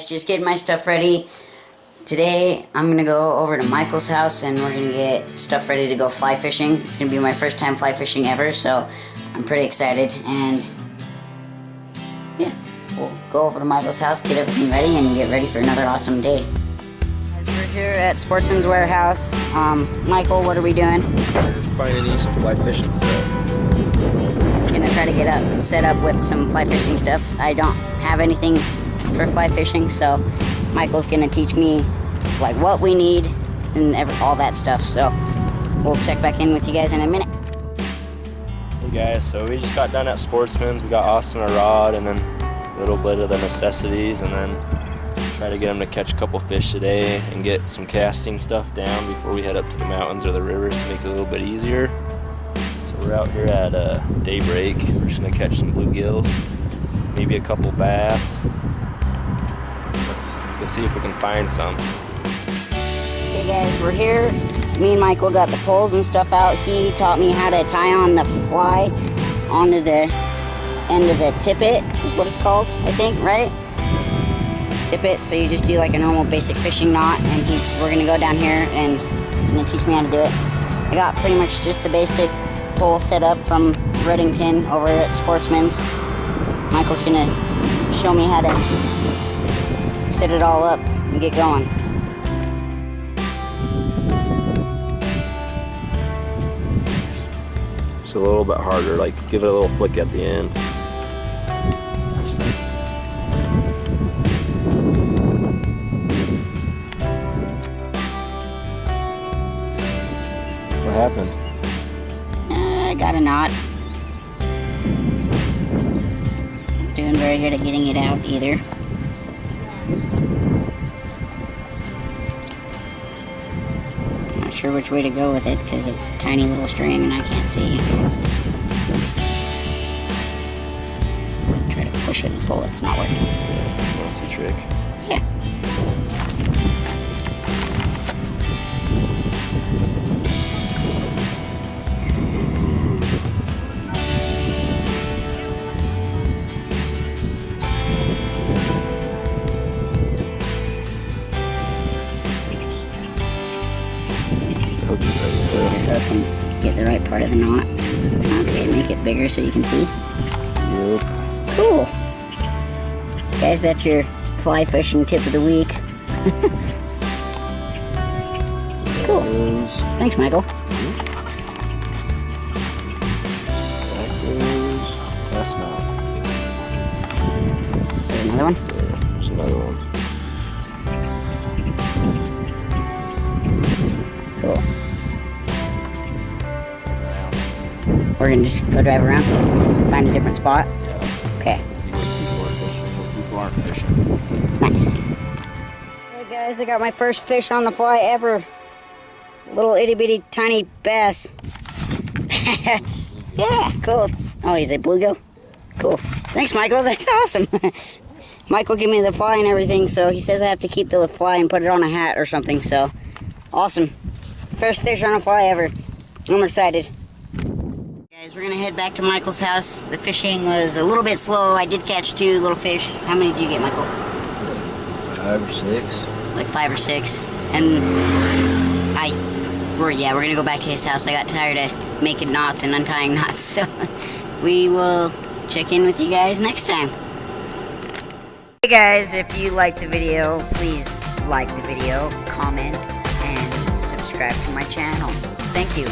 guys, just getting my stuff ready. Today I'm gonna go over to Michael's house and we're gonna get stuff ready to go fly fishing. It's gonna be my first time fly fishing ever, so I'm pretty excited. And yeah, we'll go over to Michael's house, get everything ready, and get ready for another awesome day. Guys, we're here at Sportsman's Warehouse. Michael, what are we doing? Finding you some fly fishing stuff. Gonna try to get set up with some fly fishing stuff. I don't have anything for fly fishing, so Michael's gonna teach me like what we need and all that stuff. So we'll check back in with you guys in a minute. Hey guys, so we just got done at Sportsman's. We got Austin a rod and then a little bit of the necessities, and then try to get him to catch a couple fish today and get some casting stuff down before we head up to the mountains or the rivers to make it a little bit easier. So we're out here at daybreak. We're just gonna catch some bluegills, maybe a couple bass. Let's go see if we can find some. Okay guys, we're here. Me and Michael got the poles and stuff out. He taught me how to tie on the fly onto the end of the tippet, is what it's called, I think, right? Tippet, so you just do like a normal basic fishing knot, and we're gonna go down here and he's gonna teach me how to do it. I got pretty much just the basic pole set up from Reddington over at Sportsman's. Michael's gonna show me how to set it all up and get going. Just a little bit harder, like give it a little flick at the end. What happened? I got a knot. Not doing very good at getting it out either. Not sure which way to go with it because it's a tiny little string and I can't see. Try to push it and pull it, it's not working. Yeah, that's the trick. Yeah. Hook and get the right part of the knot. Okay, make it bigger so you can see. Yep. Cool. Guys, that's your fly fishing tip of the week. Cool. Thanks, Michael. That goes. That's not. There's another one. There's another one. Cool. We're gonna just go drive around, find a different spot. Yeah. Okay. See what people are fishing. Nice. Alright guys, I got my first fish on the fly ever. Little itty bitty tiny bass. Yeah, cool. Oh, he's a bluegill? Cool. Thanks, Michael. That's awesome. Michael gave me the fly and everything, so he says I have to keep the fly and put it on a hat or something, so awesome. First fish on a fly ever. I'm excited. Guys, we're gonna head back to Michael's house. The fishing was a little bit slow. I did catch 2 little fish. How many did you get, Michael? 5 or 6. Like 5 or 6. And we're gonna go back to his house. I got tired of making knots and untying knots, so we will check in with you guys next time. Hey guys, if you liked the video, please like the video, comment, and subscribe to my channel. Thank you.